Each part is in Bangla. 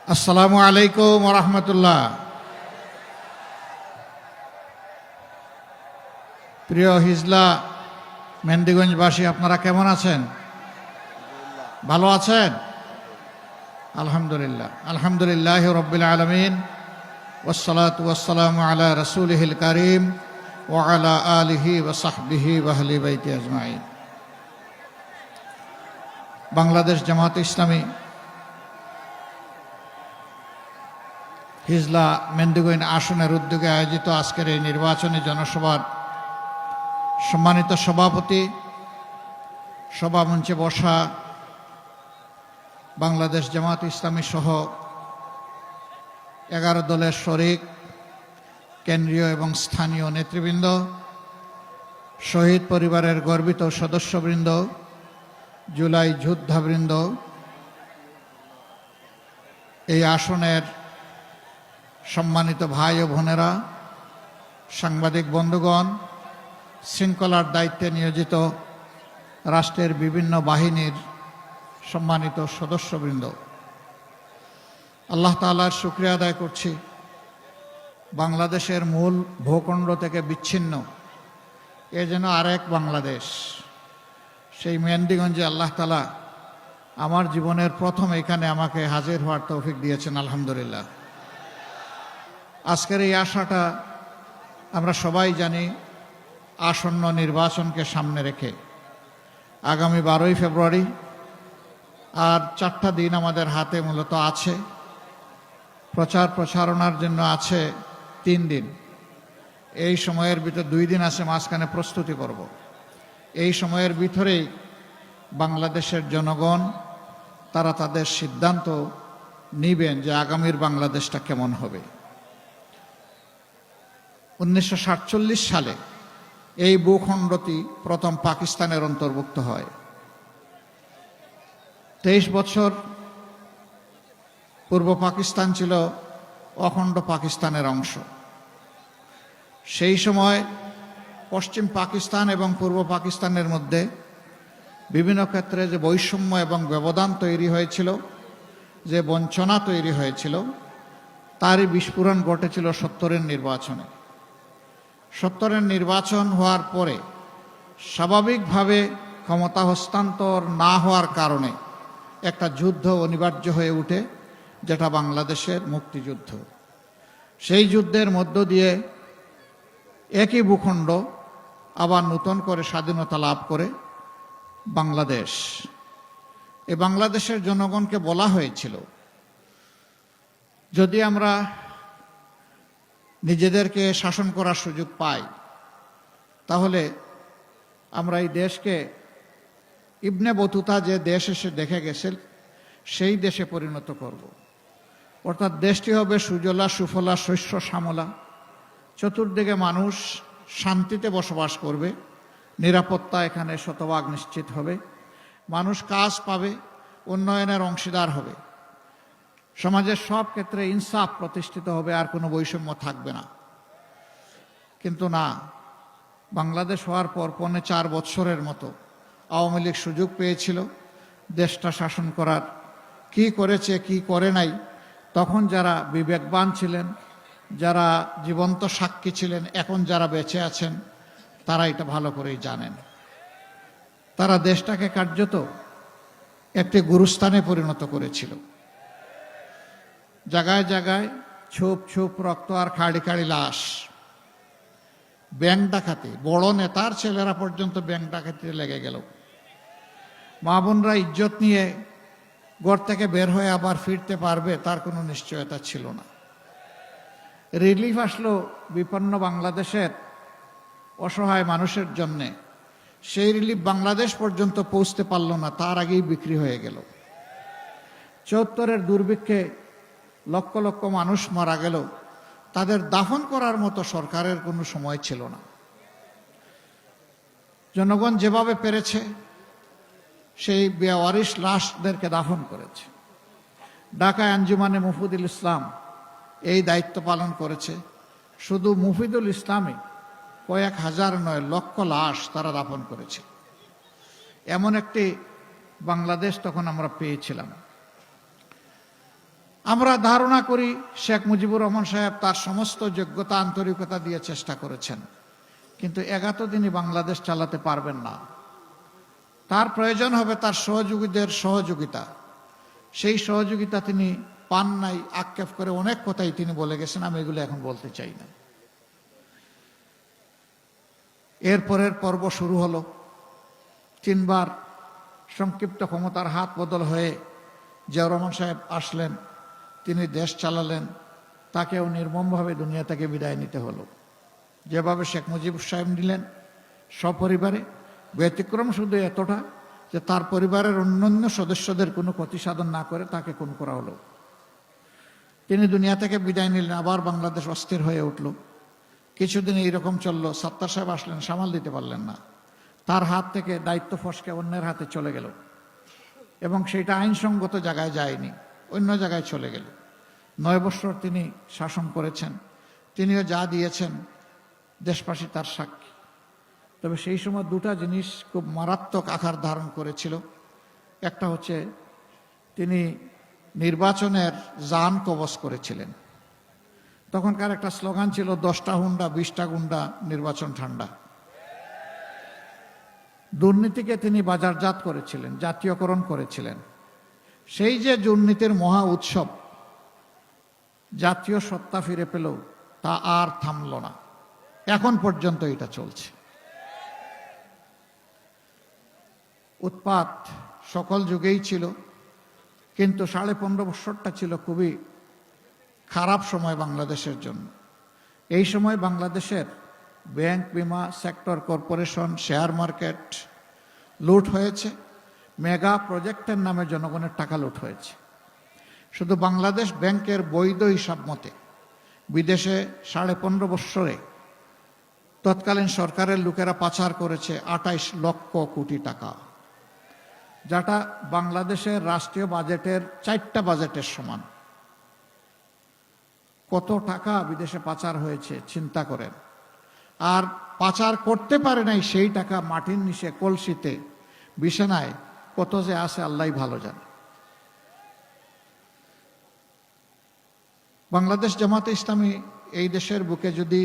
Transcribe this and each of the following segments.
আসসালামু আলাইকুম ওয়া রাহমাতুল্লাহ। প্রিয় হিজলা মেহেন্দিগঞ্জবাসী, আপনারা কেমন আছেন? ভালো আছেন? আলহামদুলিল্লাহ। আলহামদুলিল্লাহি রাব্বিল আলামিন ওয়াসসালাতু ওয়াসসালামু আলা রাসূলিহিল কারীম ওয়া আলা আলিহি ওয়া সাহবিহি ওয়া আহলি বাইতি আজমাইন। বাংলাদেশ জামাত ইসলামী হিজলা মেহেন্দিগঞ্জ আসনের উদ্যোগে আয়োজিত আজকের এই নির্বাচনী জনসভার সম্মানিত সভাপতি, সভামঞ্চে বসা বাংলাদেশ জামাত ইসলামী সহ 11 দলের শরিক, কেন্দ্রীয় এবং স্থানীয় নেতৃবৃন্দ, শহীদ পরিবারের গর্বিত সদস্যবৃন্দ, জুলাই যোদ্ধাবৃন্দ, এই আসনের সম্মানিত ভাই ও বোনেরা, সাংবাদিক বন্ধুগণ, শৃঙ্খলার দায়িত্বে নিয়োজিত রাষ্ট্রের বিভিন্ন বাহিনীর সম্মানিত সদস্যবৃন্দ, আল্লাহ তাআলার শুকরিয়া আদায় করছি বাংলাদেশের মূল ভূখণ্ড থেকে বিচ্ছিন্ন এ যেন আরেক বাংলাদেশ, সেই মেহেন্দিগঞ্জে আল্লাহ তাআলা আমার জীবনের প্রথম এখানে আমাকে হাজির হওয়ার তৌফিক দিয়েছেন, আলহামদুলিল্লাহ। আজকের এই আশাটা আমরা সবাই জানি, আসন্ন নির্বাচনকে সামনে রেখে আগামী 12ই ফেব্রুয়ারি আর 4টা দিন আমাদের হাতে মূলত আছে। প্রচারণার জন্য আছে 3 দিন। এই সময়ের ভিতরে 2 দিন আছে, মাঝখানে প্রস্তুতি করব। এই সময়ের ভিতরেই বাংলাদেশের জনগণ তারা তাদের সিদ্ধান্ত নেবেন যে আগামীর বাংলাদেশটা কেমন হবে। 1947 সালে এই ভূখণ্ডটি প্রথম পাকিস্তানের অন্তর্ভুক্ত হয়। 23 বছর পূর্ব পাকিস্তান ছিল অখণ্ড পাকিস্তানের অংশ। সেই সময় পশ্চিম পাকিস্তান এবং পূর্ব পাকিস্তানের মধ্যে বিভিন্ন ক্ষেত্রে যে বৈষম্য এবং ব্যবধান তৈরি হয়েছিল, যে বঞ্চনা তৈরি হয়েছিল, তারই বিস্ফোরণ ঘটেছিল 70-এর নির্বাচনে। 70-এর নির্বাচন হওয়ার পরে স্বাভাবিকভাবে ক্ষমতা হস্তান্তর না হওয়ার কারণে একটা যুদ্ধ অনিবার্য হয়ে ওঠে, যেটা বাংলাদেশের মুক্তিযুদ্ধ। সেই যুদ্ধের মধ্য দিয়ে একই ভূখণ্ড আবার নতুন করে স্বাধীনতা লাভ করে বাংলাদেশ। এই বাংলাদেশের জনগণকে বলা হয়েছিল, যদি আমরা নিজেদেরকে শাসন করার সুযোগ পাই, তাহলে আমরা এই দেশকে ইবনে বতুতা যে দেশ এসে দেখে গেছে সেই দেশে পরিণত করব। অর্থাৎ দেশটি হবে সুজলা সুফলা শস্য শ্যামলা, চতুর্দিকে মানুষ শান্তিতে বসবাস করবে, নিরাপত্তা এখানে শতভাগ নিশ্চিত হবে, মানুষ কাজ পাবে, উন্নয়নের অংশীদার হবে, সমাজের সব ক্ষেত্রে ইনসাফ প্রতিষ্ঠিত হবে, আর কোনো বৈষম্য থাকবে না। কিন্তু না, বাংলাদেশ হওয়ার পর 4 বছরের মতো আওয়ামী লীগ সুযোগ পেয়েছিল দেশটা শাসন করার। কি করেছে কি করে নাই, তখন যারা বিবেকবান ছিলেন, যারা জীবন্ত সাক্ষী ছিলেন, এখন যারা বেঁচে আছেন, তারা এটা ভালো করেই জানেন। তারা দেশটাকে কার্যত একটি গুরুস্থানে পরিণত করেছিল। জায়গায় জায়গায় ছোপ ছোপ রক্ত আর খাড়ি খাড়ি লাশ, ব্যাংক ডাকাতি, বড় নেতার ছেলেরা পর্যন্ত ব্যাংক ডাকাতিতে লেগে গেল। মা বোনরা ইজ্জত নিয়ে ঘর থেকে বের হয়ে আবার ফিরতে পারবে তার কোনো নিশ্চয়তা ছিল না। রিলিফ আসলো বিপন্ন বাংলাদেশের অসহায় মানুষের জন্যে, সেই রিলিফ বাংলাদেশ পর্যন্ত পৌঁছতে পারল না, তার আগেই বিক্রি হয়ে গেল। 74-এর দুর্ভিক্ষে লক্ষ লক্ষ মানুষ মারা গেল, তাদের দাফন করার মতো সরকারের কোনো সময় ছিল না। জনগণ যেভাবে পেরেছে সেই বেওয়ারিশ লাশদেরকে দাফন করেছে। ঢাকায় আঞ্জুমানে মুফিদুল ইসলাম এই দায়িত্ব পালন করেছে। শুধু মুফিদুল ইসলামই কয়েক হাজার নয়, লক্ষ লাশ তারা দাফন করেছে। এমন একটি বাংলাদেশ তখন আমরা পেয়েছিলাম। আমরা ধারণা করি শেখ মুজিবুর রহমান সাহেব তার সমস্ত যোগ্যতা আন্তরিকতা দিয়ে চেষ্টা করেছেন, কিন্তু ৭১ দিনই বাংলাদেশ চালাতে পারবেন না। তার প্রয়োজন হবে তার সহযোগীদের সহযোগিতা। সেই সহযোগিতা তিনি পান নাই। আক্ষেপ করে অনেক কথাই তিনি বলে গেছেন, আমি এগুলো এখন বলতে চাই না। এরপরের পর্ব শুরু হলো। ৩ বার সংক্ষিপ্ত ক্ষমতার হাত বদল হয়ে জিয়াউর রহমান সাহেব আসলেন, তিনি দেশ চালালেন। তাকেও নির্মমভাবে দুনিয়া থেকে বিদায় নিতে হলো। যেভাবে শেখ মুজিব সাহেব নিলেন সপরিবারে, ব্যতিক্রম শুধু এতটা যে তার পরিবারের অন্যান্য সদস্যদের কোনো ক্ষতি সাধন না করে তাকে খুন করা হলো। তিনি দুনিয়া থেকে বিদায় নিলেন। আবার বাংলাদেশ অস্থির হয়ে উঠল। কিছুদিন এইরকম চলল। সত্তার সাহেব আসলেন, সামাল দিতে পারলেন না। তার হাত থেকে দায়িত্ব ফসকে অন্যের হাতে চলে গেল এবং সেটা আইনসঙ্গত জায়গায় যায়নি, অন্য জায়গায় চলে গেল। ৯ বছর তিনি শাসন করেছেন। তিনিও যা দিয়েছেন দেশবাসী তার সাক্ষী। তবে সেই সময় দুটা জিনিস খুব মারাত্মক আকার ধারণ করেছিল। একটা হচ্ছে তিনি নির্বাচনের জান কবজ করেছিলেন। তখনকার একটা স্লোগান ছিল 10টা হুন্ডা 20টা গুন্ডা, নির্বাচন ঠান্ডা। দুর্নীতিকে তিনি বাজারজাত করেছিলেন, জাতীয়করণ করেছিলেন। সেই যে দুর্নীতির মহা উৎসব জাতীয় সত্তা ফিরে পেল, তা আর থামল না। এখন পর্যন্ত এটা চলছে। উৎপাত সকল যুগেই ছিল, কিন্তু 15.5 বছরটা ছিল খুবই খারাপ সময় বাংলাদেশের জন্য। এই সময় বাংলাদেশের ব্যাংক, বিমা সেক্টর, কর্পোরেশন, শেয়ার মার্কেট লুট হয়েছে। মেগা প্রজেক্টের নামে জনগণের টাকা লুট হয়েছে। শুধু বাংলাদেশ ব্যাংকের বৈধ হিসাব মতে বিদেশে 15.5 বছরে তৎকালীন সরকারের লোকেরা পাচার করেছে 28 লক্ষ কোটি টাকা, যেটা বাংলাদেশের রাষ্ট্রীয় বাজেটের 4টা বাজেটের সমান। কত টাকা বিদেশে পাচার হয়েছে চিন্তা করেন। আর পাচার করতে পারে নাই সেই টাকা মাটির নিচে কলসিতে বিছানায় কত যে আছে আল্লাহই ভালো জানে। বাংলাদেশ জামাতে ইসলামী এই দেশের বুকে যদি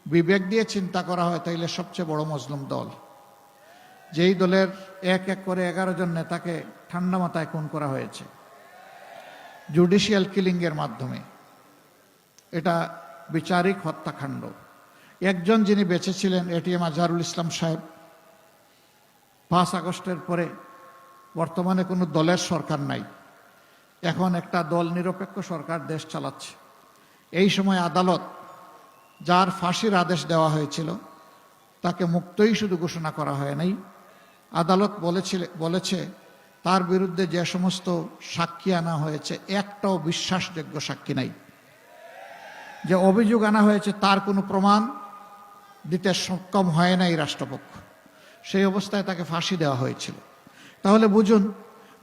বিবেক দিয়ে চিন্তা করা হয় তাইলে সবচেয়ে বড় মজলুম দল। যেই দলের এক এক করে 11 জন নেতাকে ঠান্ডা মাথায় খুন করা হয়েছে জুডিশিয়াল কিলিং এর মাধ্যমে। এটা বিচারিক হত্যাকাণ্ড। একজন যিনি বেঁচে ছিলেন এটিএম আজহারুল ইসলাম সাহেব, 5 আগস্টের পরে বর্তমানে কোনো দলের সরকার নাই, এখন একটা দল নিরপেক্ষ সরকার দেশ চালাচ্ছে। এই সময় আদালত যার ফাঁসির আদেশ দেওয়া হয়েছিল তাকে মুক্তই শুধু ঘোষণা করা হয় নাই, আদালত বলেছে তার বিরুদ্ধে যে সমস্ত সাক্ষী আনা হয়েছে একটাও বিশ্বাসযোগ্য সাক্ষী নাই। যে অভিযোগ আনা হয়েছে তার কোনো প্রমাণ দিতে সক্ষম হয় নাই রাষ্ট্রপক্ষ। সেই অবস্থায় তাকে ফাঁসি দেওয়া হয়েছিল। তাহলে বুঝুন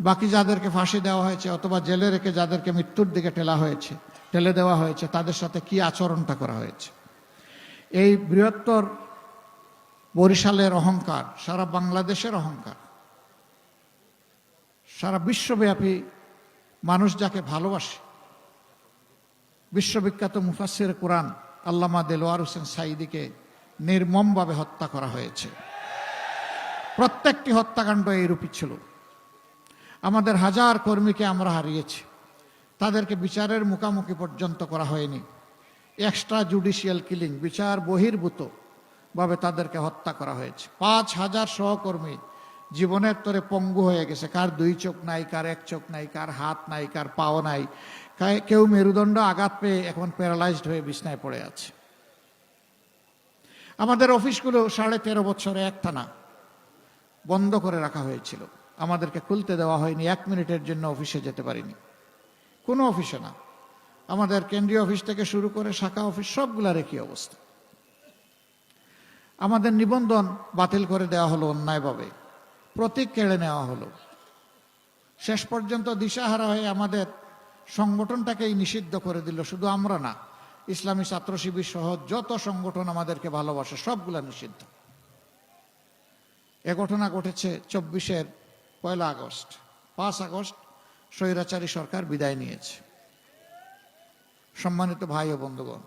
বাকি যাদেরকে ফাঁসি দেওয়া হয়েছে অথবা জেলে রেখে যাদেরকে মৃত্যুর দিকে ঠেলে দেওয়া হয়েছে তাদের সাথে কি আচরণটা করা হয়েছে। এই বৃহত্তর বরিশালের অহংকার, সারা বাংলাদেশের অহংকার, সারা বিশ্বব্যাপী মানুষ যাকে ভালোবাসে, বিশ্ববিখ্যাত মুফাসসির কোরআন আল্লামা দেলোয়ার হোসেন সাঈদীকে নির্মমভাবে হত্যা করা হয়েছে। প্রত্যেকটি হত্যাকাণ্ড এইরূপই ছিল। আমাদের হাজার কর্মীকে আমরা হারিয়েছি, তাদেরকে বিচারের মুখোমুখি পর্যন্ত করা হয়নি। এক্সট্রা জুডিশিয়াল কিলিং, বিচার বহির্ভূত ভাবে তাদেরকে হত্যা করা হয়েছে। 5,000 সহকর্মী জীবনের তরে পঙ্গু হয়ে গেছে। কার 2 চোখ নাই, কার 1 চোখ নাই, কার হাত নাই, কার পাও নাই, কেউ মেরুদণ্ড আঘাত পেয়ে এখন প্যারালাইজড হয়ে বিছনায় পড়ে আছে। আমাদের অফিসগুলো 13.5 বছরে একটানা বন্ধ করে রাখা হয়েছিল। আমাদেরকে খুলতে দেওয়া হয়নি, 1 মিনিটের জন্য অফিসে যেতে পারিনি, কোনো অফিসে না। আমাদের কেন্দ্রীয় অফিস থেকে শুরু করে শাখা অফিস সবগুলার একই অবস্থা। আমাদের নিবন্ধন বাতিল করে দেওয়া হলো অন্যায়ভাবে, প্রতীক কেড়ে নেওয়া হলো। শেষ পর্যন্ত দিশাহারা হয়ে আমাদের সংগঠনটাকেই নিষিদ্ধ করে দিল। শুধু আমরা না, ইসলামী ছাত্র শিবির সহ যত সংগঠন আমাদেরকে ভালোবাসে সবগুলা নিষিদ্ধ। এ ঘটনা ঘটেছে 24-এর 1 আগস্ট। 5 আগস্ট স্বৈরাচারী সরকার বিদায় নিয়েছে। সম্মানিত ভাই ও বন্ধুগণ,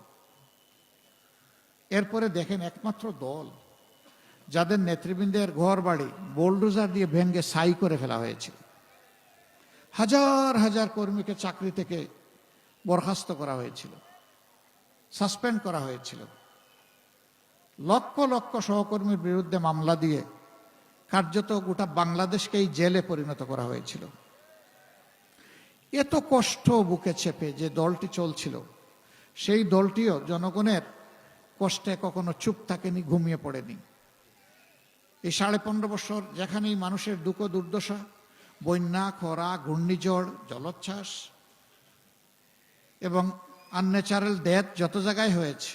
এরপরে দেখেন একমাত্র দল যাদের নেতৃবৃন্দের ঘর বাড়ি বোলডোজার দিয়ে ভেঙে ছাই করে ফেলা হয়েছিল, হাজার হাজার কর্মীকে চাকরি থেকে বরখাস্ত করা হয়েছিল, সাসপেন্ড করা হয়েছিল, লক্ষ লক্ষ সহকর্মীর বিরুদ্ধে মামলা দিয়ে কার্যত গোটা বাংলাদেশকেই জেলে পরিণত করা হয়েছিল। এত কষ্ট বুকে চেপে যে দলটি চলছিল, সেই দলটিও জনগণের কষ্টে কখনো চুপ থাকেনি, ঘুমিয়ে পড়েনি। এই 15.5 বছর যেখানেই মানুষের দুঃখ দুর্দশা, বন্যা, খরা, ঘূর্ণিঝড়, জলোচ্ছ্বাস এবং আনন্যাচারাল ডেথ যত জায়গায় হয়েছে,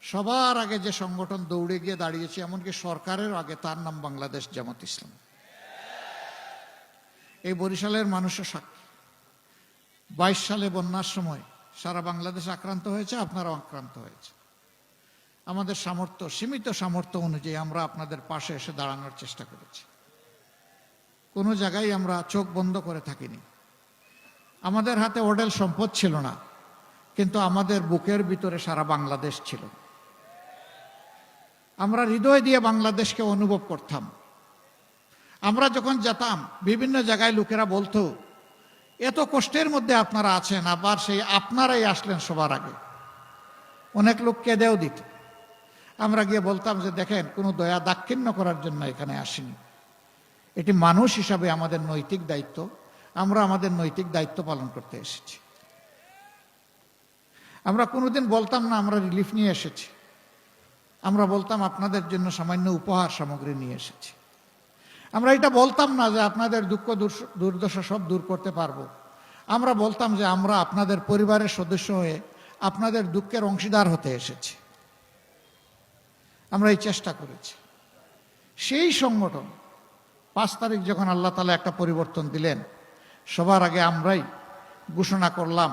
সবার আগে যে সংগঠন দৌড়ে গিয়ে দাঁড়িয়েছে, এমনকি সরকারের আগে, তার নাম বাংলাদেশ জামাত ইসলাম। এই বরিশালের মানুষের সাক্ষী। 22 সালে বন্যার সময় সারা বাংলাদেশ আক্রান্ত হয়েছে, আপনারাও আক্রান্ত হয়েছে। আমাদের সামর্থ্য, সীমিত সামর্থ্য অনুযায়ী আমরা আপনাদের পাশে এসে দাঁড়ানোর চেষ্টা করেছি। কোনো জায়গায় আমরা চোখ বন্ধ করে থাকিনি। আমাদের হাতে অঢেল সম্পদ ছিল না, কিন্তু আমাদের বুকের ভিতরে সারা বাংলাদেশ ছিল। আমরা হৃদয় দিয়ে বাংলাদেশকে অনুভব করতাম। আমরা যখন যেতাম, বিভিন্ন জায়গায় লোকেরা বলতো, এত কষ্টের মধ্যে আপনারা আছেন, আবার সেই আপনারাই আসলেন সবার আগে। অনেক লোক কেঁদেও দিত। আমরা গিয়ে বলতাম যে দেখেন, কোনো দয়া দাক্ষিণ্য করার জন্য এখানে আসিনি, এটি মানুষ হিসাবে আমাদের নৈতিক দায়িত্ব, আমরা আমাদের নৈতিক দায়িত্ব পালন করতে এসেছি। আমরা কোনোদিন বলতাম না আমরা রিলিফ নিয়ে এসেছি, আমরা বলতাম আপনাদের জন্য সামান্য উপহার সামগ্রী নিয়ে এসেছি। আমরা এটা বলতাম না যে আপনাদের দুঃখ দুর্দশা সব দূর করতে পারবো, আমরা বলতাম যে আমরা আপনাদের পরিবারের সদস্য হয়ে আপনাদের দুঃখের অংশীদার হতে এসেছি। আমরা এই চেষ্টা করেছি। সেই সংগঠন 5 তারিখ যখন আল্লাহ তাআলা একটা পরিবর্তন দিলেন, সবার আগে আমরাই ঘোষণা করলাম,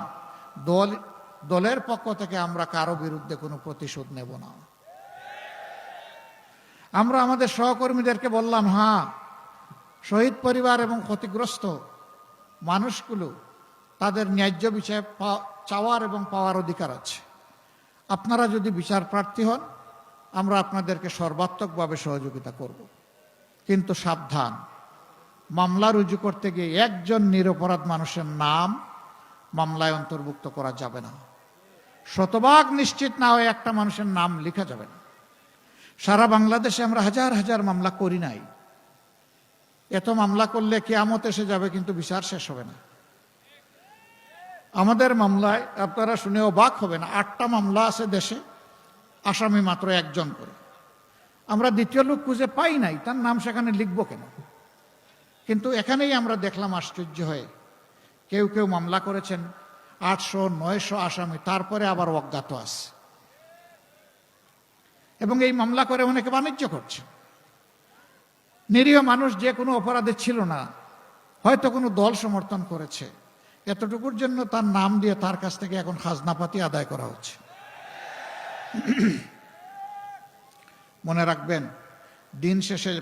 দলের পক্ষ থেকে আমরা কারো বিরুদ্ধে কোনো প্রতিশোধ নেব না। আমরা আমাদের সহকর্মীদেরকে বললাম, হ্যাঁ, শহীদ পরিবার এবং ক্ষতিগ্রস্ত মানুষগুলো তাদের ন্যায্য বিচার চাওয়ার এবং পাওয়ার অধিকার আছে। আপনারা যদি বিচার প্রার্থী হন, আমরা আপনাদেরকে সর্বাত্মকভাবে সহযোগিতা করব। কিন্তু সাবধান, মামলা রুজু করতে গিয়ে একজন নিরপরাধ মানুষের নাম মামলায় অন্তর্ভুক্ত করা যাবে না। শতভাগ নিশ্চিত না হয়ে একটা মানুষের নাম লেখা যাবে না। সারা বাংলাদেশে আমরা হাজার হাজার মামলা করি নাই। এত মামলা করলে কিয়ামত এসে যাবে, কিন্তু বিচার শেষ হবে না। আমাদের মামলায় আপনারা শুনে অবাক হবেন, 8টা মামলা আছে দেশে, আসামি মাত্র 1 জন করে। আমরা দ্বিতীয় লোক খুঁজে পাই নাই, তার নাম সেখানে লিখব কেন? কিন্তু এখানেই আমরা দেখলাম আশ্চর্য হয়ে, কেউ কেউ মামলা করেছেন 800-900 আসামি, তারপরে আবার অজ্ঞাত আছে। এবং এই মামলা করে অনেকে বাণিজ্য করছে। নিরীহ মানুষ যে কোনো অপরাধে ছিল না, হয়তো কোনো দল সমর্থন করেছে, এতটুকুর জন্য তার নাম দিয়ে তার কাছ থেকে এখন খাজনাপাতি আদায় করা হচ্ছে। মনে রাখবেন, দিন শেষে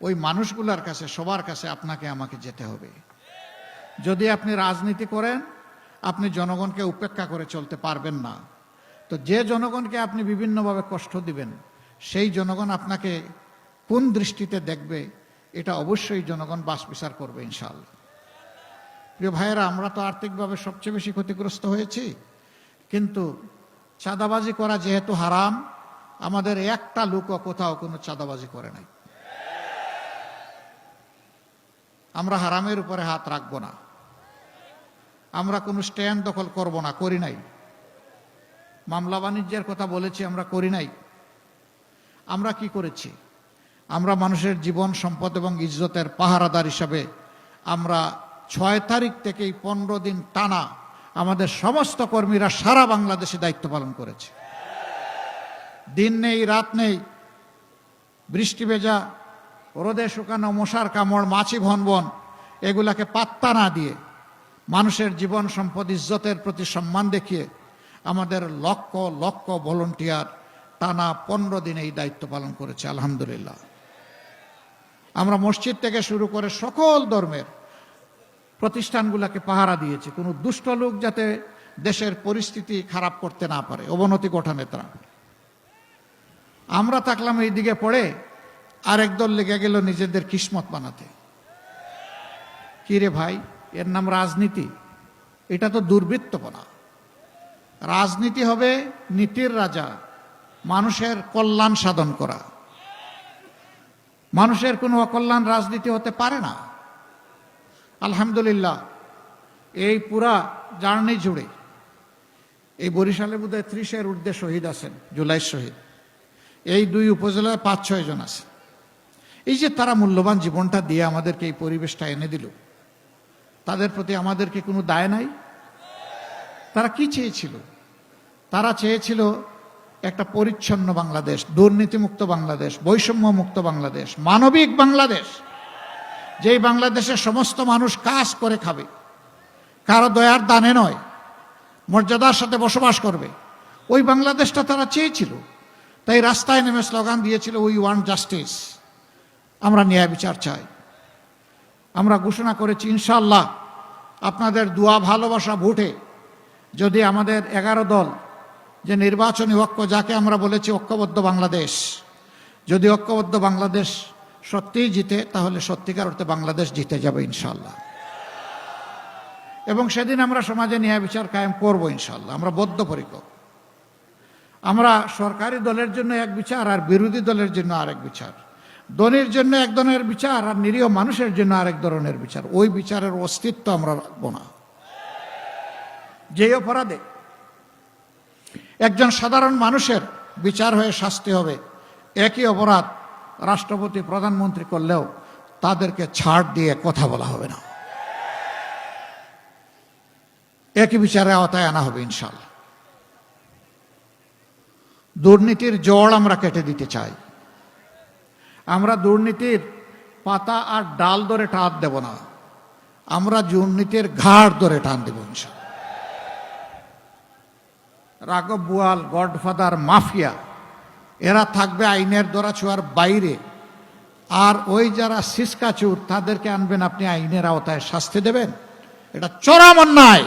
ওই মানুষগুলোর কাছে, সবার কাছে আপনাকে আমাকে যেতে হবে। যদি আপনি রাজনীতি করেন, আপনি জনগণকে উপেক্ষা করে চলতে পারবেন না। তো যে জনগণকে আপনি বিভিন্নভাবে কষ্ট দিবেন, সেই জনগণ আপনাকে কোন দৃষ্টিতে দেখবে, এটা অবশ্যই জনগণ বাছ বিচার করবে ইনশাআল্লাহ। প্রিয় ভাইয়েরা, আমরা তো আর্থিকভাবে সবচেয়ে বেশি ক্ষতিগ্রস্ত হয়েছি, কিন্তু চাঁদাবাজি করা যেহেতু হারাম, আমাদের একটা লোকও কোথাও কোনো চাঁদাবাজি করে নাই। আমরা হারামের উপরে হাত রাখবো না, আমরা কোনো স্ট্যান্ড দখল করব না, করি নাই। মামলা বাণিজ্যের কথা বলেছি, আমরা করি নাই। আমরা কি করেছি? আমরা মানুষের জীবন, সম্পদ এবং ইজ্জতের পাহারাদার হিসাবে আমরা 6 তারিখ থেকেই 15 দিন টানা আমাদের সমস্ত কর্মীরা সারা বাংলাদেশে দায়িত্ব পালন করেছে। দিন নেই, রাত নেই, বৃষ্টি ভেজা, রোদে শুকানো, মশার কামড়, মাছি ভনবন, এগুলাকে পাত্তা না দিয়ে মানুষের জীবন, সম্পদ, ইজ্জতের প্রতি সম্মান দেখিয়ে আমাদের লক্ষ লক্ষ ভলান্টিয়ার টানা 15 দিন এই দায়িত্ব পালন করেছে। আলহামদুলিল্লাহ। আমরা মসজিদ থেকে শুরু করে সকল ধর্মের প্রতিষ্ঠানগুলোকে পাহারা দিয়েছি, কোনো দুষ্ট লোক যাতে দেশের পরিস্থিতি খারাপ করতে না পারে, অবনতি ঘটাতে না। আমরা থাকলাম এই দিকে পড়ে, আরেক দল লেগে গেল নিজেদের কিসমত বানাতে। কি রে ভাই, এর নাম রাজনীতি? এটা তো দুর্বৃত্তপনা। রাজনীতি হবে নীতির রাজা, মানুষের কল্যাণ সাধন করা। মানুষের কোনো অকল্যাণ রাজনীতি হতে পারে না। আলহামদুলিল্লাহ, এই পুরা জার্নি জুড়ে এই বরিশালে বোধহয় 30-এর ঊর্ধ্বে শহীদ আছেন, জুলাই শহীদ। এই 2 উপজেলায় 5-6 জন আছে। এই যে তারা মূল্যবান জীবনটা দিয়ে আমাদেরকে এই পরিবেশটা এনে দিল, তাদের প্রতি আমাদের কি কোনো দায় নাই? তারা কি চেয়েছিল? তারা চেয়েছিল একটা পরিচ্ছন্ন বাংলাদেশ, দুর্নীতিমুক্ত বাংলাদেশ, বৈষম্য মুক্ত বাংলাদেশ, মানবিক বাংলাদেশ, যেই বাংলাদেশে সমস্ত মানুষ কাজ করে খাবে, কারো দয়ার দানে নয়, মর্যাদার সাথে বসবাস করবে। ওই বাংলাদেশটা তারা চেয়েছিল। তাই রাস্তায় নেমে স্লোগান দিয়েছিল, উই ওয়ান্ট জাস্টিস, আমরা ন্যায় বিচার চাই। আমরা ঘোষণা করেছি ইনশাআল্লাহ আপনাদের দোয়া ভালোবাসা ভোটে যদি আমাদের 11 দল যে নির্বাচনী ঐক্য, যাকে আমরা বলেছি ঐক্যবদ্ধ বাংলাদেশ, যদি ঐক্যবদ্ধ বাংলাদেশ সত্যিই জিতে, তাহলে সত্যিকার অর্থে বাংলাদেশ জিতে যাবে ইনশাআল্লাহ। এবং সেদিন আমরা সমাজে ন্যায় বিচার কায়েম করব ইনশাআল্লাহ। আমরা বদ্ধপরিকর। আমরা সরকারি দলের জন্য এক বিচার আর বিরোধী দলের জন্য আরেক বিচার, ধনীর জন্য এক ধরনের বিচার আর নিরীহ মানুষের জন্য আরেক ধরনের বিচার। ওই বিচারের অস্তিত্ব আমরা রাখব না। যে অপরাধে একজন সাধারণ মানুষের বিচার হয়ে শাস্তি হবে, একই অপরাধ রাষ্ট্রপতি প্রধানমন্ত্রী করলেও তাদেরকে ছাড় দিয়ে কথা বলা হবে না, একই বিচারে আওতায় আনা হবে ইনশাআল্লাহ। দুর্নীতির জড় আমরা কেটে দিতে চাই। আমরা দুর্নীতির পাতা আর ডাল ধরে টান দেব না, আমরা দুর্নীতির ঘাড় ধরে টান দেব ইনশাআল্লাহ। রাঘব বোয়াল, গডফাদার, মাফিয়া, এরা থাকবে আইনের দরাছোঁয়ার বাইরে। আর ওই যারা সিসকাচুর, তাদেরকে আনবেন আপনি আইনের আওতায়, শাস্তি দেবেন। এটা চরম অন্যায়।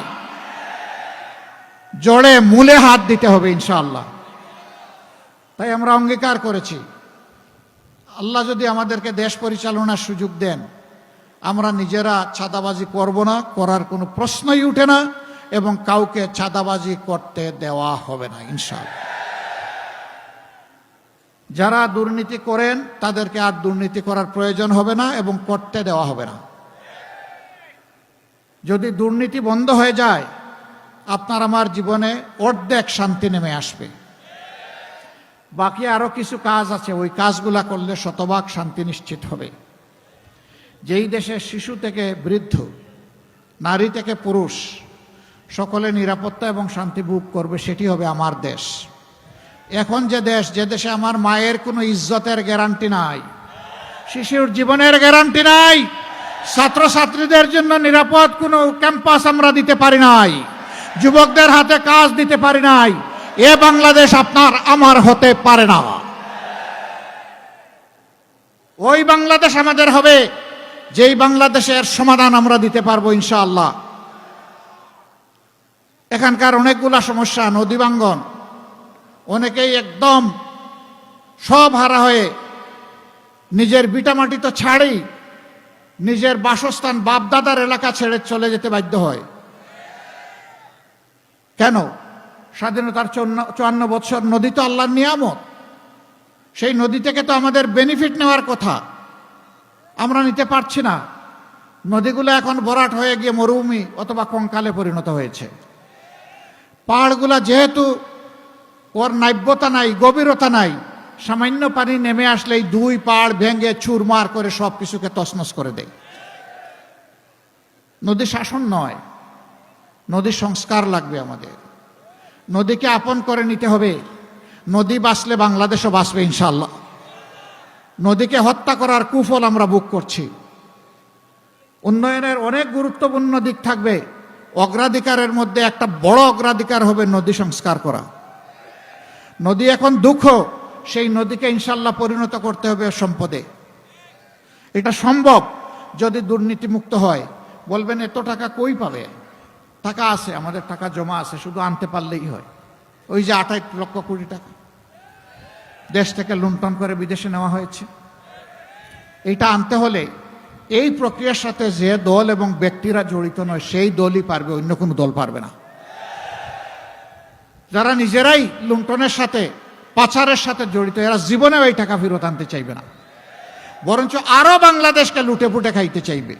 জড়ে মূলে হাত দিতে হবে ইনশাআল্লাহ। তাই আমরা অঙ্গীকার করেছি, আল্লাহ যদি আমাদেরকে দেশ পরিচালনার সুযোগ দেন, আমরা নিজেরা চাঁদাবাজি করব না, করার কোনো প্রশ্নই উঠে না, এবং কাউকে চাঁদাবাজি করতে দেওয়া হবে না ইনশাআল্লাহ। যারা দুর্নীতি করেন তাদেরকে আর দুর্নীতি করার প্রয়োজন হবে না এবং করতে দেওয়া হবে না। যদি দুর্নীতি বন্ধ হয়ে যায়, আপনার আমার জীবনে অর্ধেক শান্তি নেমে আসবে। বাকি আরো কিছু কাজ আছে, ওই কাজগুলা করলে শতভাগ শান্তি নিশ্চিত হবে। যেই দেশে শিশু থেকে বৃদ্ধ, নারী থেকে পুরুষ সকলে নিরাপত্তা এবং শান্তি ভোগ করবে, সেটি হবে আমার দেশ। এখন যে দেশে আমার মায়ের কোনো ইজ্জতের গ্যারান্টি নাই, শিশুর জীবনের গ্যারান্টি নাই, ছাত্রছাত্রীদের জন্য নিরাপদ কোনো ক্যাম্পাস আমরা দিতে পারি নাই, যুবকদের হাতে কাজ দিতে পারি নাই, এ বাংলাদেশ আপনার আমার হতে পারে না। ওই বাংলাদেশ আমাদের হবে যেই বাংলাদেশের সমাধান আমরা দিতে পারবো ইনশাআল্লাহ। এখানকার অনেকগুলা সমস্যা, নদী ভাঙ্গন, অনেকেই একদম সব হারা হয়ে নিজের ভিটামাটি তো ছাড়েই নিজের বাসস্থান বাপদাদার এলাকা ছেড়ে চলে যেতে বাধ্য হয়। কেন? স্বাধীনতার 54 বছর নদী তো আল্লাহর নিয়ামত, সেই নদী থেকে তো আমাদের বেনিফিট নেওয়ার কথা, আমরা নিতে পারছি না। নদীগুলো এখন ভরাট হয়ে গিয়ে মরুভূমি অথবা কঙ্কালে পরিণত হয়েছে। পাহাড়গুলা যেহেতু ওর নাব্যতা নাই, গভীরতা নাই, সামান্য পানি নেমে আসলেই 2 পাহাড় ভেঙে চুরমার করে সব কিছুকে তছনছ করে দেয়। নদী শাসন নয়, নদী সংস্কার লাগবে আমাদের। নদীকে আপন করে নিতে হবে। নদী বাঁচলে বাংলাদেশও বাঁচবে ইনশাআল্লাহ। নদীকে হত্যা করার কুফল আমরা ভোগ করছি। উন্নয়নের অনেক গুরুত্বপূর্ণ দিক থাকবে, অগ্রাধিকারের মধ্যে একটা বড় অগ্রাধিকার হবে নদী সংস্কার করা। নদী এখন দুঃখ, সেই নদীকে ইনশাআল্লাহ পরিণত করতে হবে সম্পদে। এটা সম্ভব যদি দুর্নীতিমুক্ত হয়। বলবেন এত টাকা কই পাবে? টাকা আছে, আমাদের টাকা জমা আছে, শুধু আনতে পারলেই হয়। ওই যে 28 লক্ষ কোটি টাকা দেশ থেকে লুণ্ঠন করে বিদেশে নেওয়া হয়েছে, এইটা আনতে হলে এই প্রক্রিয়ার সাথে যে দল এবং ব্যক্তিরা জড়িত নয় সেই দলই পারবে, অন্য কোনো দল পারবে না। যারা নিজেরাই লুণ্ঠনের সাথে, পাচারের সাথে জড়িত, এরা জীবনেও এই টাকা ফেরত আনতে চাইবে না, বরঞ্চ আরো বাংলাদেশকে লুটে পুটে খাইতে চাইবে।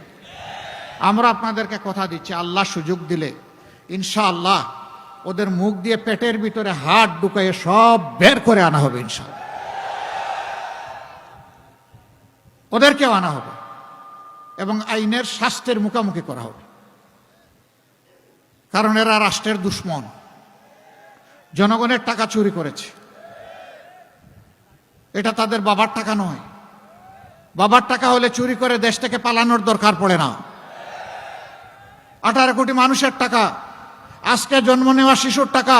আমরা আপনাদেরকে কথা দিচ্ছি, আল্লাহ সুযোগ দিলে ইনশাআল্লাহ ওদের মুখ দিয়ে পেটের ভিতরে হাত ঢুকাইয়ে সব বের করে আনা হবে ইনশাআল্লাহ, ওদেরকেও আনা হবে এবং আইনের শাস্তির মুখোমুখি করা হবে। কারণ এরা রাষ্ট্রের দুশ্মন, জনগণের টাকা চুরি করেছে। এটা তাদের বাবার টাকা নয়। বাবার টাকা হলে চুরি করে দেশ থেকে পালানোর দরকার পড়ে না। 18 কোটি মানুষের টাকা, আজকে জন্ম নেওয়া শিশুর টাকা,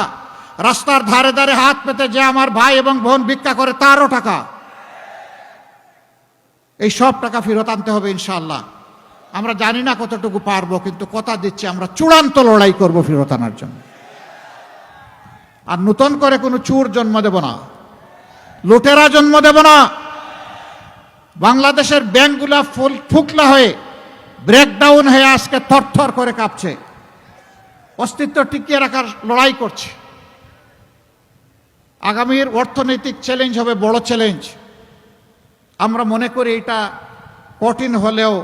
রাস্তার ধারে ধারে হাত পেতে যে আমার ভাই এবং বোন ভিক্ষা করে তারও টাকা। এই সব টাকা ফেরত আনতে হবে ইনশাআল্লাহ। আমরা জানি না কতটুকু পারবো, কিন্তু কথা দিচ্ছি আমরা চূড়ান্ত লড়াই করব ফেরত আনার জন্য। আর নতুন করে কোনো চোর জন্ম দেব না, লুটেরা জন্ম দেব না। বাংলাদেশের ব্যাংকগুলা ফুকলা হয়ে, ব্রেকডাউন হয়ে আজকে থরথর করে কাঁপছে, অস্তিত্ব টিকিয়ে রাখার লড়াই করছে। আগামীর অর্থনৈতিক চ্যালেঞ্জ হবে বড় চ্যালেঞ্জ। আমরা মনে করি এটা কঠিন হলেও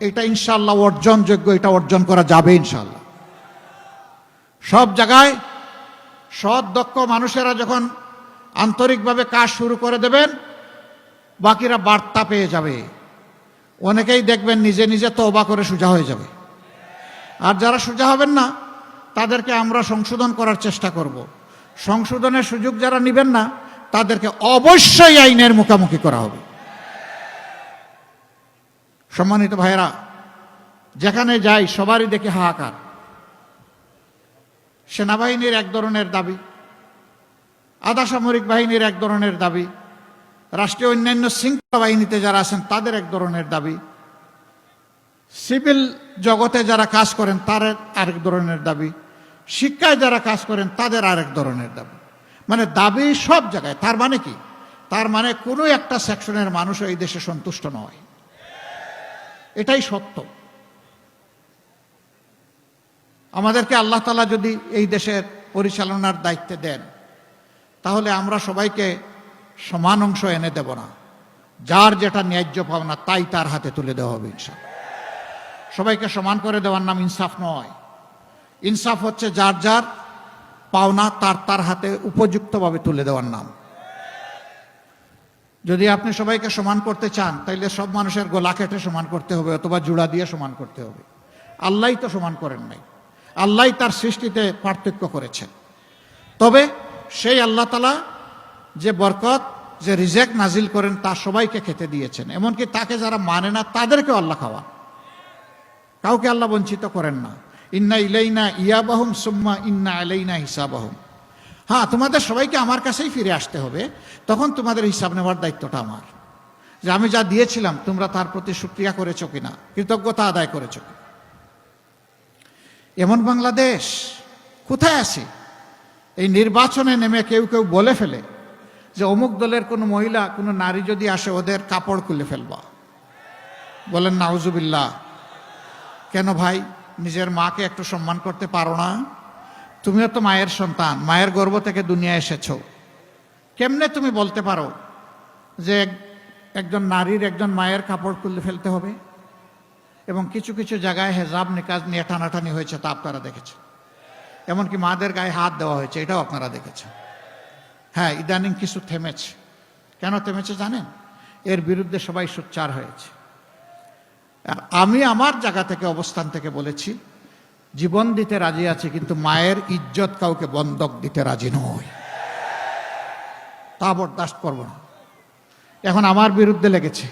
এটা ইনশাআল্লাহ অর্জনযোগ্য, এটা অর্জন করা যাবে ইনশাআল্লাহ। সব জায়গায় সৎ দক্ষ মানুষেরা যখন আন্তরিকভাবে কাজ শুরু করে দেবেন, বাকিরা বার্তা পেয়ে যাবে। অনেকেই দেখবেন নিজে নিজে তওবা করে সোজা হয়ে যাবে। আর যারা সোজা হবেন না তাদেরকে আমরা সংশোধন করার চেষ্টা করব। সংশোধনের সুযোগ যারা নেবেন না তাদেরকে অবশ্যই আইনের মুখোমুখি করা হবে। সম্মানিত ভাইয়েরা, যেখানে যাই সবারই দেখে হাহাকার। সেনাবাহিনীর এক ধরনের দাবি, আধা সামরিক বাহিনীর এক ধরনের দাবি, রাষ্ট্রীয় অন্যান্য শৃঙ্খলা বাহিনীতে যারা আছেন তাদের এক ধরনের দাবি, সিভিল জগতে যারা কাজ করেন তার আরেক ধরনের দাবি, শিক্ষায় যারা কাজ করেন তাদের আরেক ধরনের দাবি। মানে দাবি সব জায়গায়। তার মানে কি? তার মানে কোনো একটা সেকশনের মানুষ এই দেশে সন্তুষ্ট নয়, এটাই সত্য। আমাদেরকে আল্লাহ তাআলা যদি এই দেশের পরিচালনার দায়িত্বে দেন, তাহলে আমরা সবাইকে সমান অংশ এনে দেব না। যার যেটা ন্যায্য পাওনা তাই তার হাতে তুলে দেওয়া হবে ইনশাআল্লাহ। সবাইকে সমান করে দেওয়ার নাম ইনসাফ নয়। ইনসাফ হচ্ছে যার যার পাওনা তার তার হাতে উপযুক্তভাবে তুলে দেওয়ার নাম। যদি আপনি সবাইকে সমান করতে চান, তাইলে সব মানুষের গলা কেটে সমান করতে হবে অথবা জোড়া দিয়ে সমান করতে হবে। আল্লাহই তো সমান করেন নাই, আল্লাহই তার সৃষ্টিতে পার্থক্য করেছেন। তবে সেই আল্লাহ তাআলা যে বরকত, যে রিজেক নাজিল করেন তা সবাইকে খেতে দিয়েছেন। এমনকি তাকে যারা মানে না তাদেরকেও আল্লাহ খাওয়ান, কাউকে আল্লাহ বঞ্চিত করেন না। ইন্না ইলাইনা ইয়াবাহুম সুম্মা ইন্না আলাইনা হিসাবাহুম। হ্যাঁ, তোমাদের সবাইকে আমার কাছেই ফিরে আসতে হবে, তখন তোমাদের হিসাব নেওয়ার দায়িত্বটা আমার। যে আমি যা দিয়েছিলাম তোমরা তার প্রতি শুকরিয়া করেছো কিনা, কৃতজ্ঞতা আদায় করেছো কিনা। এমন বাংলাদেশ কোথায় আছে? এই নির্বাচনে নেমে কেউ কেউ বলে ফেলে যে অমুক দলের কোনো মহিলা, কোনো নারী যদি আসে ওদের কাপড় খুলে ফেলবা। বলেন নাউজুবিল্লাহ। কেন ভাই, নিজের মাকে একটু সম্মান করতে পারো না? তুমিও তো মায়ের সন্তান, মায়ের গর্ভ থেকে দুনিয়া এসেছো। কেমনে তুমি বলতে পারো যে একজন নারীর, একজন মায়ের কাপড় খুলে ফেলতে হবে? এবং কিছু কিছু জায়গায় হেজাব নিকাজ নিয়ে টানাটানি হয়েছে, তা আপনারা দেখেছেন। এমনকি মাদের গায়ে হাত দেওয়া হয়েছে, এটাও আপনারা দেখেছেন। হ্যাঁ, ইদানিং কিছু থেমেছে। কেন থেমেছে জানেন? এর বিরুদ্ধে সবাই সোচ্চার হয়েছে। আর আমি আমার জায়গা থেকে, অবস্থান থেকে বলেছি, জীবন দিতে রাজি আছি, কিন্তু মায়ের ইজ্জত কাউকে বন্ধক দিতে রাজি নয়। তা বরদাস্ত করব না। এখন আমার বিরুদ্ধে লেগেছে,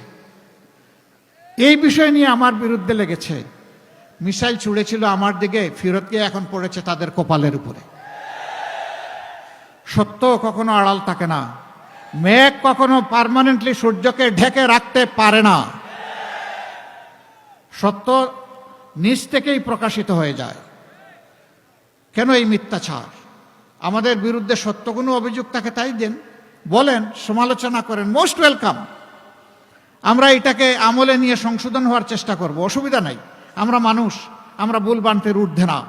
এই বিষয় নিয়ে আমার বিরুদ্ধে লেগেছে। মিসাইল ছুড়েছিল আমার দিকে, ফিরত গিয়ে এখন পড়েছে তাদের কপালের উপরে। সত্য কখনো আড়াল থাকে না। মেঘ কখনো পার্মানেন্টলি সূর্যকে ঢেকে রাখতে পারে না। সত্য নিজ থেকেই প্রকাশিত হয়ে যায়। কেন এই মিথ্যাচার? আমাদের বিরুদ্ধে সত্য কোনো অভিযোগ থাকে তাই দেন, বলেন, সমালোচনা করেন, মোস্ট ওয়েলকাম। আমরা এটাকে আমলে নিয়ে সংশোধন হওয়ার চেষ্টা করব, অসুবিধা নাই। আমরা মানুষ, আমরা ভুল বানতে ঊর্ধ্বে না।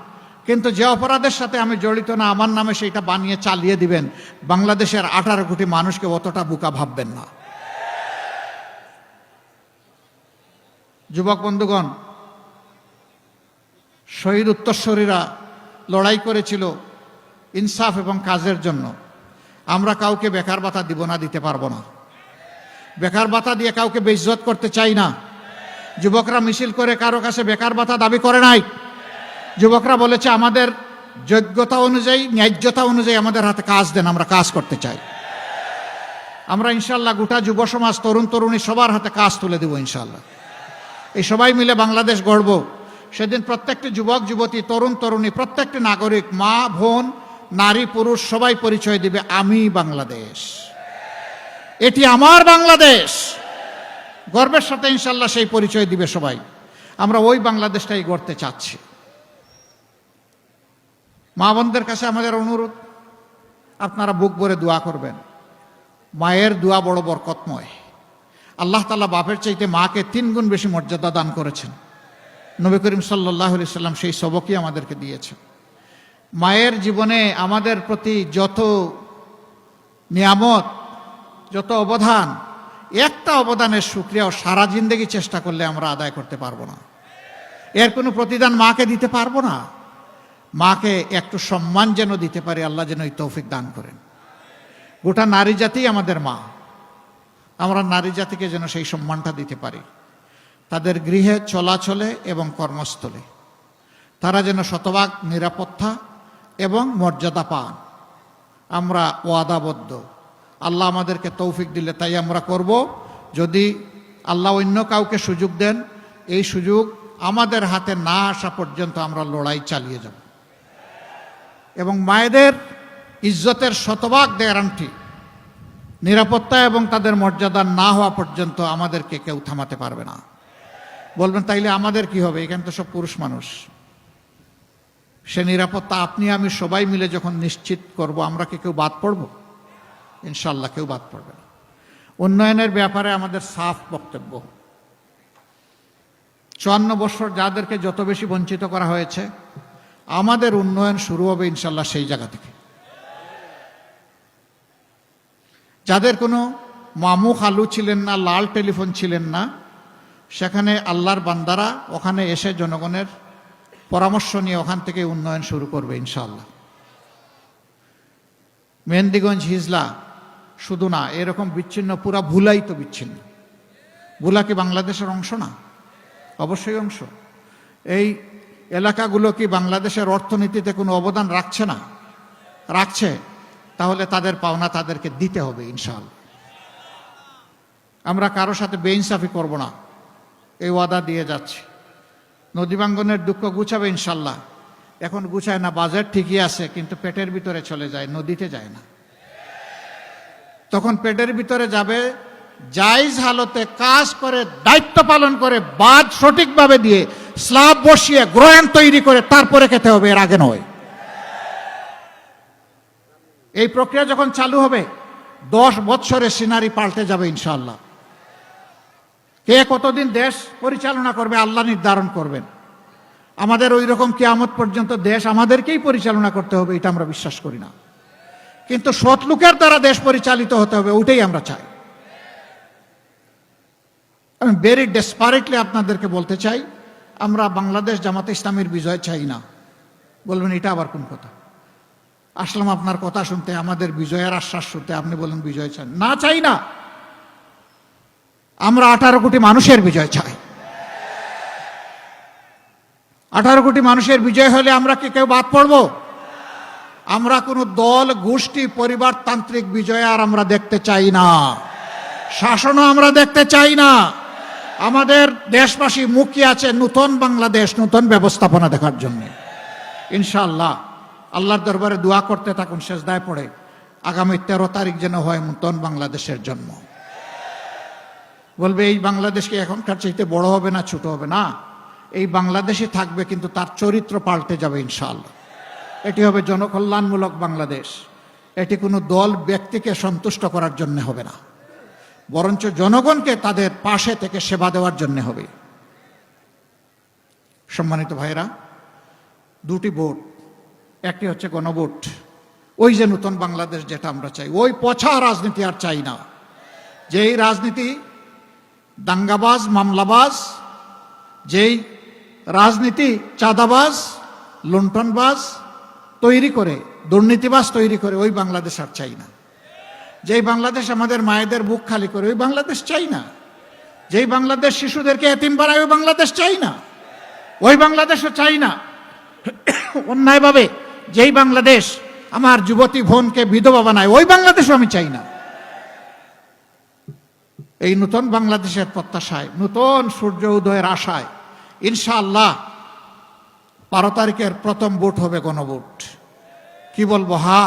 কিন্তু যে অপরাধের সাথে আমি জড়িত না, আমার নামে সেইটা বানিয়ে চালিয়ে দিবেন, বাংলাদেশের 18 কোটি মানুষকে অতটা বোকা ভাববেন না। যুবক বন্ধুগণ, শহীদ উত্তরসূরিরা লড়াই করেছিল ইনসাফ এবং কাজের জন্য। আমরা কাউকে বেকার ভাতা দিব না, দিতে পারবো না। বেকার ভাতা দিয়ে কাউকে বেইজ্জত করতে চাই না। যুবকরা মিছিল করে কারো কাছে বেকার ভাতা দাবি করে নাই। যুবকরা বলেছে আমাদের যোগ্যতা অনুযায়ী, ন্যায্যতা অনুযায়ী আমাদের হাতে কাজ দেন, আমরা কাজ করতে চাই। আমরা ইনশাল্লাহ গোটা যুব সমাজ, তরুণ তরুণী সবার হাতে কাজ তুলে দেব ইনশাল্লাহ। এই সবাই মিলে বাংলাদেশ গড়ব। সেদিন প্রত্যেকটি যুবক যুবতী, তরুণ তরুণী, প্রত্যেকটি নাগরিক, মা বোন, নারী পুরুষ সবাই পরিচয় দিবে, আমি বাংলাদেশ, এটি আমার বাংলাদেশ। গর্বের সাথে ইনশাল্লাহ সেই পরিচয় দিবে সবাই। আমরা ওই বাংলাদেশটাই গড়তে চাচ্ছি। মা বোনদের কাছে আমাদের অনুরোধ, আপনারা বুক ভরে দোয়া করবেন। মায়ের দোয়া বড় বরকতময়। আল্লাহ তাআলা বাপের চাইতে মাকে 3 গুণ বেশি মর্যাদা দান করেছেন। নবী করিম সাল্লাল্লাহু আলাইহি সাল্লাম সেই সবকই আমাদেরকে দিয়েছেন। মায়ের জীবনে আমাদের প্রতি যত নিয়ামত, যত অবদান, একটা অবদানের শুকরিয়াও সারা জিন্দেগি চেষ্টা করলে আমরা আদায় করতে পারবো না। এর কোনো প্রতিদান মাকে দিতে পারবো না। মাকে একটু সম্মান যেন দিতে পারি, আল্লাহ যেন এই তৌফিক দান করেন। গোটা নারী জাতি আমাদের মা। আমরা নারী জাতিকে যেন সেই সম্মানটা দিতে পারি। তাদের গৃহে চলাচলে এবং কর্মস্থলে তারা যেন শতভাগ নিরাপত্তা এবং মর্যাদা পান। আমরা ওয়াদাবদ্ধ। আল্লাহ আমাদেরকে তৌফিক দিলে তাই আমরা করব। যদি আল্লাহ অন্য কাউকে সুযোগ দেন, এই সুযোগ আমাদের হাতে না আসা পর্যন্ত আমরা লড়াই চালিয়ে যাব। এবং মায়েদের ইজ্জতের শতভাগ গ্যারান্টি, নিরাপত্তা এবং তাদের মর্যাদা না হওয়া পর্যন্ত আমাদেরকে কেউ থামাতে পারবে না। বলবেন তাইলে আমাদের কি হবে? এখানে তো সব পুরুষ মানুষ। সে নিরাপত্তা আপনি আমি সবাই মিলে যখন নিশ্চিত করব, আমরা কি কেউ বাদ পড়ব? ইনশাল্লাহ কেউ বাদ পড়বে না। উন্নয়নের ব্যাপারে আমাদের সাফ বক্তব্য। 54 বছর যাদেরকে যত বেশি বঞ্চিত করা হয়েছে, আমাদের উন্নয়ন শুরু হবে ইনশাল্লাহ সেই জায়গা থেকে। যাদের কোনো মামু খালু ছিলেন না, লাল টেলিফোন ছিলেন না, সেখানে আল্লাহর বান্দারা ওখানে এসে জনগণের পরামর্শ নিয়ে ওখান থেকে উন্নয়ন শুরু করবে ইনশাআল্লাহ। মেহেন্দিগঞ্জ হিজলা শুধু না, এরকম বিচ্ছিন্ন, পুরা ভুলাই তো বিচ্ছিন্ন। ভুলা কি বাংলাদেশের অংশ না? অবশ্যই অংশ। এই এলাকাগুলো কি বাংলাদেশের অর্থনীতিতে কোনো অবদান রাখছে না? রাখছে। তাহলে তাদের পাওনা তাদেরকে দিতে হবে ইনশাআল্লাহ। আমরা কারো সাথে বেইনসাফি করব না, এই ওয়াদা দিয়ে যাচ্ছি। নদীবাঙ্গনের দুঃখ গুছাবে ইনশাল্লাহ। এখন গুছায় না, বাজেট ঠিকই আছে, কিন্তু পেটের ভিতরে চলে যায়, নদীতে যায় না। তখন পেটের ভিতরে যাবে, জায়েজ হালতে কাজ করে, দায়িত্ব পালন করে, বাঁধ সঠিকভাবে দিয়ে, স্ল্যাব বসিয়ে, গ্রয়াণ তৈরি করে তারপরে খেতে হবে, এর আগে নয়। এই প্রক্রিয়া যখন চালু হবে, 10 বছরে সিনারি পাল্টে যাবে ইনশাআল্লাহ। কে কতদিন দেশ পরিচালনা করবে আল্লাহ নির্ধারণ করবেন। আমাদের ওই রকম কিয়ামত পর্যন্ত দেশ আমাদেরকেই পরিচালনা করতে হবে, এটা আমরা বিশ্বাস করি না। কিন্তু সৎ লোকের দ্বারা দেশ পরিচালিত হতে হবে, ওটাই আমরা চাই। আমি ভেরি ডেসপারেটলি আপনাদেরকে বলতে চাই, আমরা বাংলাদেশ জামাতে ইসলামীর বিজয় চাই না। বলবেন এটা আবার কোন কথা? আসলাম আপনার কথা শুনতে, আমাদের বিজয়ের আশ্বাস শুনতে, আপনি বলেন বিজয় চান না? চাই না। আমরা 18 কোটি মানুষের বিজয় চাই। 18 কোটি মানুষের বিজয় হলে আমরা কি কেউ বাদ পড়ব? আমরা কোনো দল, গোষ্ঠী, পরিবারতান্ত্রিক বিজয় আর আমরা দেখতে চাই না। শাসনও আমরা দেখতে চাই না। আমাদের দেশবাসী মুখিয়ে আছে নতুন বাংলাদেশ, নতুন ব্যবস্থাপনা দেখার জন্য। ইনশাআল্লাহ আল্লাহর দরবারে দোয়া করতে থাকুন, সেজদায় পড়ে, আগামী 13 তারিখ যেন হয় নতুন বাংলাদেশের জন্ম। বলবে এই বাংলাদেশ কি এখনকার চাইতে বড় হবে না ছোট হবে? না, এই বাংলাদেশে থাকবে, কিন্তু তার চরিত্র পাল্টে যাবে ইনশাআল্লাহ। এটি হবে জনকল্যাণমূলক বাংলাদেশ। এটি কোনো দল ব্যক্তিকে সন্তুষ্ট করার জন্য হবে না, বরঞ্চ জনগণকে তাদের পাশে থেকে সেবা দেওয়ার জন্য হবে। সম্মানিত ভাইরা, দুটি ভোট, একটি হচ্ছে গণভোট। ওই যে নতুন বাংলাদেশ যেটা আমরা চাই, ওই পচা রাজনীতি আর চাই না। যেই রাজনীতি দাঙ্গাবাজ, মামলাবাজ, যেই রাজনীতি চাঁদাবাজ, লুণ্ঠনবাজ তৈরি করে, দুর্নীতিবাজ তৈরি করে, ওই বাংলাদেশ আর চাই না। যেই বাংলাদেশ আমাদের মায়েদের বুক খালি করে, ওই বাংলাদেশ চাই না। যেই বাংলাদেশ শিশুদেরকে এতিম বানায়, ওই বাংলাদেশ চাই না। ওই বাংলাদেশও চাই না। অন্যায়ভাবে যেই বাংলাদেশ আমার যুবতী বোনকে বিধবা বানায়, ওই বাংলাদেশও আমি চাই না। এই নতুন বাংলাদেশের প্রত্যাশায়, নতুন সূর্য উদয়ের আশায় ইনশাআল্লাহ 12 তারিখের প্রথম ভোট হবে গণভোট। কি বলবো? হা।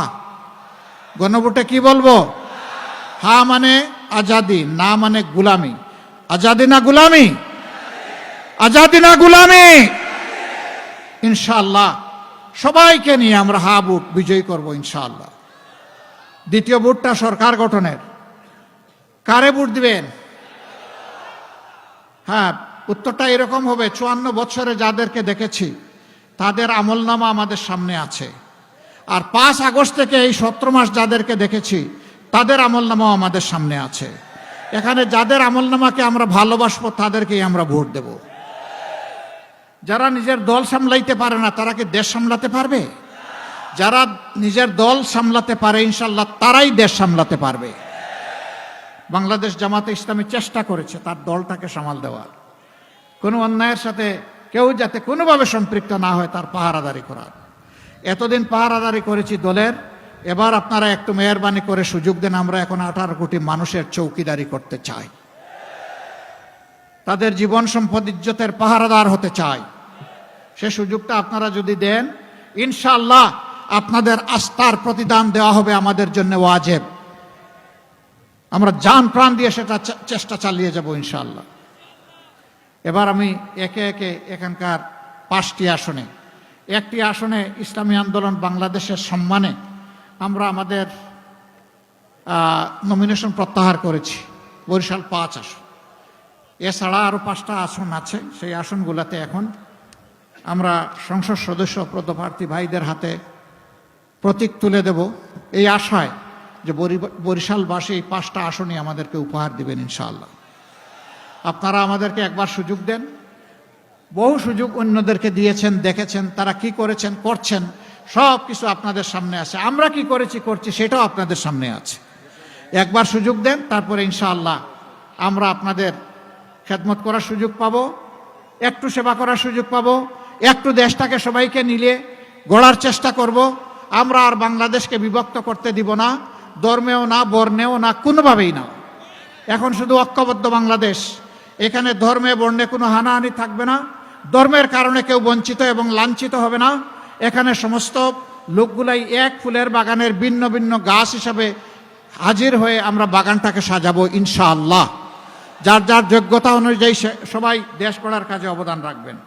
গণভোটে কি বলবো? হা মানে আজাদি, না মানে গুলামি। আজাদি না গুলামি? আজাদি না গুলামি? ইনশাআল্লাহ সবাইকে নিয়ে আমরা হা ভোট বিজয়ী করব ইনশাআল্লাহ। দ্বিতীয় ভোটটা সরকার গঠনের। কারে ভোট দিবেন? হ্যাঁ, উত্তরটা এরকম হবে, 54 বছরে যাদেরকে দেখেছি তাদের আমলনামা আমাদের সামনে আছে। আর 5 আগস্ট থেকে এই 17 মাস যাদেরকে দেখেছি তাদের আমলনামাও আমাদের সামনে আছে। এখানে যাদের আমলনামাকে আমরা ভালোবাসবো তাদেরকেই আমরা ভোট দেব। যারা নিজের দল সামলাইতে পারে না তারা কি দেশ সামলাতে পারবে? যারা নিজের দল সামলাতে পারে ইনশাল্লাহ তারাই দেশ সামলাতে পারবে। বাংলাদেশ জামাতে ইসলামী চেষ্টা করেছে তার দলটাকে সামাল দেওয়ার, কোনো অন্যায়ের সাথে কেউ যাতে কোনোভাবে সম্পৃক্ত না হয় তার পাহারাদারি করার। এতদিন পাহারাদারি করেছি দলের, এবার আপনারা একটু মেহরবানি করে সুযোগ দেন। আমরা এখন 18 কোটি মানুষের চৌকিদারি করতে চাই, তাদের জীবন সম্পদ ইজ্জতের পাহারাদার হতে চাই। সে সুযোগটা আপনারা যদি দেন ইনশাআল্লাহ আপনাদের আস্থার প্রতিদান দেওয়া হবে আমাদের জন্য ওয়াজিব। আমরা জান প্রাণ দিয়ে সেটা চেষ্টা চালিয়ে যাব ইনশাআল্লাহ। এবার আমি একে একে এখানকার 5টি আসনে, একটি আসনে ইসলামী আন্দোলন বাংলাদেশের সম্মানে আমরা আমাদের নমিনেশন প্রত্যাহার করেছি, বরিশাল 5 আসন। এছাড়া আরও 5টা আসন আছে, সেই আসনগুলোতে এখন আমরা সংসদ সদস্য পদপ্রার্থী ভাইদের হাতে প্রতীক তুলে দেব এই আশায় যে বরিশালবাসী এই 5টা আসনই আমাদেরকে উপহার দিবেন ইনশাআল্লাহ। আপনারা আমাদেরকে একবার সুযোগ দেন। বহু সুযোগ অন্যদেরকে দিয়েছেন, দেখেছেন তারা কি করেছেন, করছেন, সব কিছু আপনাদের সামনে আছে। আমরা কি করেছি, করছি, সেটাও আপনাদের সামনে আছে। একবার সুযোগ দেন, তারপরে ইনশাআল্লাহ আমরা আপনাদের খেদমত করার সুযোগ পাবো, একটু সেবা করার সুযোগ পাবো, একটু দেশটাকে সবাইকে নিলে গড়ার চেষ্টা করব। আমরা আর বাংলাদেশকে বিভক্ত করতে দিব না, ধর্মেও না, বর্ণেও না, কোনোভাবেই না। এখন শুধু ঐক্যবদ্ধ বাংলাদেশ। এখানে ধর্মে বর্ণে কোনো হানাহানি থাকবে না, ধর্মের কারণে কেউ বঞ্চিত এবং লাঞ্ছিত হবে না। এখানে সমস্ত লোকগুলাই এক ফুলের বাগানের ভিন্ন ভিন্ন গাছ হিসাবে হাজির হয়ে আমরা বাগানটাকে সাজাবো ইনশাআল্লাহ। যার যার যোগ্যতা অনুযায়ী সবাই দেশ গড়ার কাজে অবদান রাখবেন।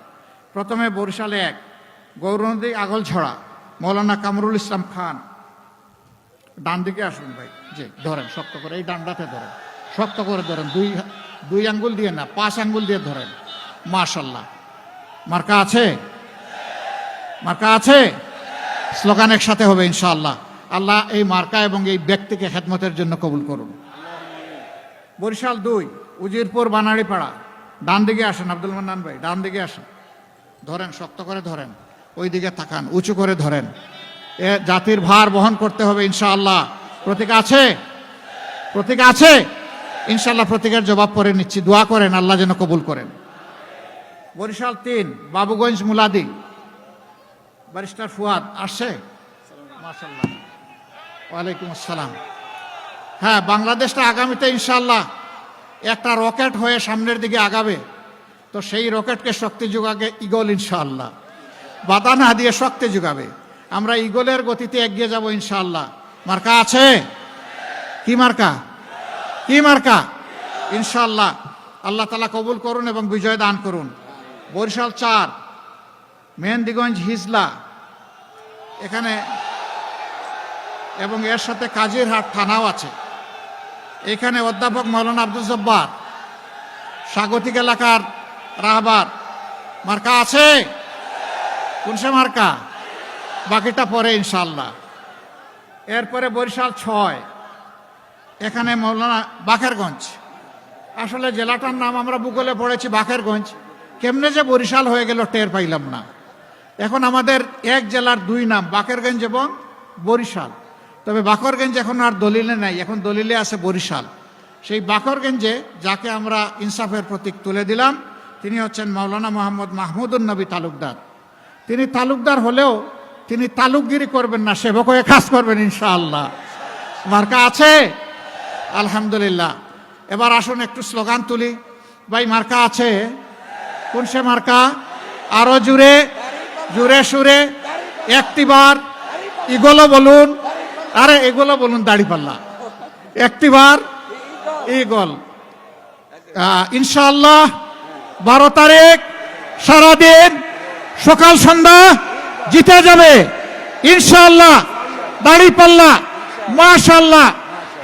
প্রথমে বরিশালে 1 গৌরনদী আগলছড়া মৌলানা কামরুল ইসলাম খান। ডান দিকে আসুন ভাই, জি ধরেন শক্ত করে, এই ডান্ডাতে ধরেন, শক্ত করে ধরেন, দুই আঙ্গুল দিয়ে না, 5 আঙ্গুল দিয়ে ধরেন। মাশাল্লাহ। মার্কা আছে? মার্কা আছে? স্লোগান একসাথে হবে ইনশাআল্লাহ। আল্লাহ এই মার্কা এবং এই ব্যক্তিকে খেদমতের জন্য কবুল করুন। বরিশাল 2 উজিরপুর বানাড়িপাড়া। ডান দিকে আসেন আব্দুল মান্নান ভাই, ডান দিকে আসেন, ধরেন শক্ত করে ধরেন, ওই দিকে তাকান, উঁচু করে ধরেন। এ জাতির ভার বহন করতে হবে ইনশাআল্লাহ। প্রতীক আছে? প্রতীক আছে ইনশাআল্লাহ। প্রতীকের জবাব পরে নিচ্ছি, দোয়া করেন আল্লাহ যেন কবুল করেন। বরিশাল 3 বাবুগঞ্জ মুলাদি ব্যারিস্টার ফুয়াদ আসছে? মাশাআল্লাহ, ওয়ালাইকুম আসসালাম। হ্যাঁ, বাংলাদেশটা আগামীতে ইনশাআল্লাহ একটা রকেট হয়ে সামনের দিকে আগাবে, তো সেই রকেটকে শক্তি যোগাবে ইগল ইনশাআল্লাহ। বাধা না দিয়ে শক্তি যোগাবে। আমরা ইগলের গতিতে এগিয়ে যাব ইনশাআল্লাহ। মার্কা আছে? কি মার্কা? কি মার্কা? ইনশাআল্লাহ। আল্লাহ তাআলা কবুল করুন এবং বিজয় দান করুন। বরিশাল 4 মেহেন্দিগঞ্জ হিজলা এখানে, এবং এর সাথে কাজিরহাট থানাও আছে। এখানে অধ্যাপক মৌলানা আব্দুল জব্বার স্বাগতিক এলাকার রাহবার মার্কা আছে। কোন সে মার্কা? বাকিটা পরে ইনশাআল্লাহ। এরপরে বরিশাল 6, এখানে মৌলানা বাকেরগঞ্জ। আসলে জেলাটার নাম আমরা ভূগোলে পড়েছি বাকেরগঞ্জ, কেমনে যে বরিশাল হয়ে গেল টের পাইলাম না। এখন আমাদের এক জেলার 2 নাম, বাকেরগঞ্জ এবং বরিশাল। তবে বাকরগঞ্জ এখন আর দলিলে নাই, এখন দলিলে আছে বরিশাল। সেই বাকরগঞ্জে যাকে আমরা ইনসাফের প্রতীক তুলে দিলাম, তিনি হচ্ছেন মাওলানা মোহাম্মদ মাহমুদুন নবী তালুকদার। তিনি তালুকদার হলেও তিনি তালুকগিরি করবেন না, সেবক হয়ে কাজ করবেন ইনশাআল্লাহ। মার্কা আছে? আলহামদুলিল্লাহ। এবার আসুন একটু স্লোগান তুলি। ভাই মার্কা আছে? কোন সে মার্কা? আরো জুড়ে, জুড়ে সুরে একটিবার ইগলো বলুন। আরে এগুলো বলুন, দাড়িপাল্লা। একটিবার ইগল। ইনশাআল্লাহ 12 তারিখ সারাদিন সকাল সন্ধ্যা জিতে যাবে ইনশাআল্লাহ। দাড়িপাল্লা, মাশাআল্লাহ।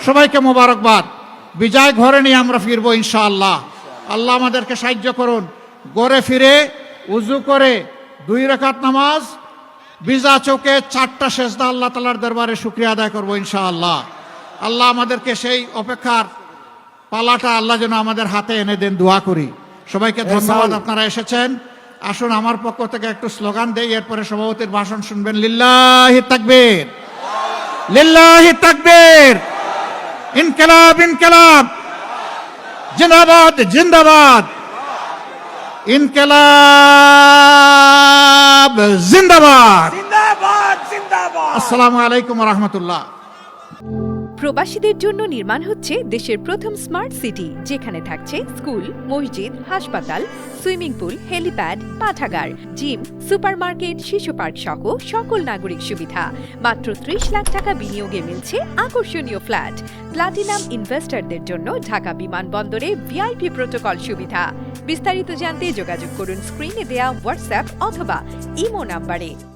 সবাইকে মোবারকবাদ। বিজয় ঘরে নিয়ে আমরা ফিরবো ইনশাআল্লাহ। আল্লাহ আমাদেরকে সাহায্য করুন। ঘরে ফিরে উজু করে 2 রাকাত নামাজ, বিজা চোখে 4টা সেজদা আল্লাহ তাআলার দরবারে শুকরিয়া আদায় করবো ইনশাআল্লাহ। আল্লাহ আমাদেরকে সেই অপেক্ষার পালাটা আল্লাহ যেন আমাদের হাতে এনে দেন, দোয়া করি। সবাইকে ধন্যবাদ, আপনারা এসেছেন। আসুন আমার পক্ষ থেকে একটু স্লোগান দেই, এরপরে সভাপতির ভাষণ শুনবেন। লিল্লাহি তাকবীর, লিল্লাহি তাকবীর, ইনকিলাব ইনকিলাব, জিন্দাবাদ জিন্দাবাদ, ইনকিলাব জিন্দাবাদ, জিন্দাবাদ জিন্দাবাদ। আসসালামু আলাইকুম ওয়া রাহমাতুল্লাহ। প্রবাসীদের জন্য নির্মাণ হচ্ছে দেশের প্রথম স্মার্ট সিটি, যেখানে থাকছে স্কুল, মসজিদ, হাসপাতাল, সুইমিং পুল, হেলিপ্যাড, পাঠাগার, জিম, সুপারমার্কেট, শিশু পার্ক সহ সকল নাগরিক সুবিধা। মাত্র 30 লাখ টাকা বিনিয়োগে মিলছে আকর্ষণীয় ফ্ল্যাট। প্লাটিনাম ইনভেস্টরদের জন্য ঢাকা বিমানবন্দরে ভিআইপি প্রোটোকল সুবিধা। বিস্তারিত জানতে যোগাযোগ করুন স্ক্রিনে দেয়া হোয়াটসঅ্যাপ অথবা ইমো নাম্বারে।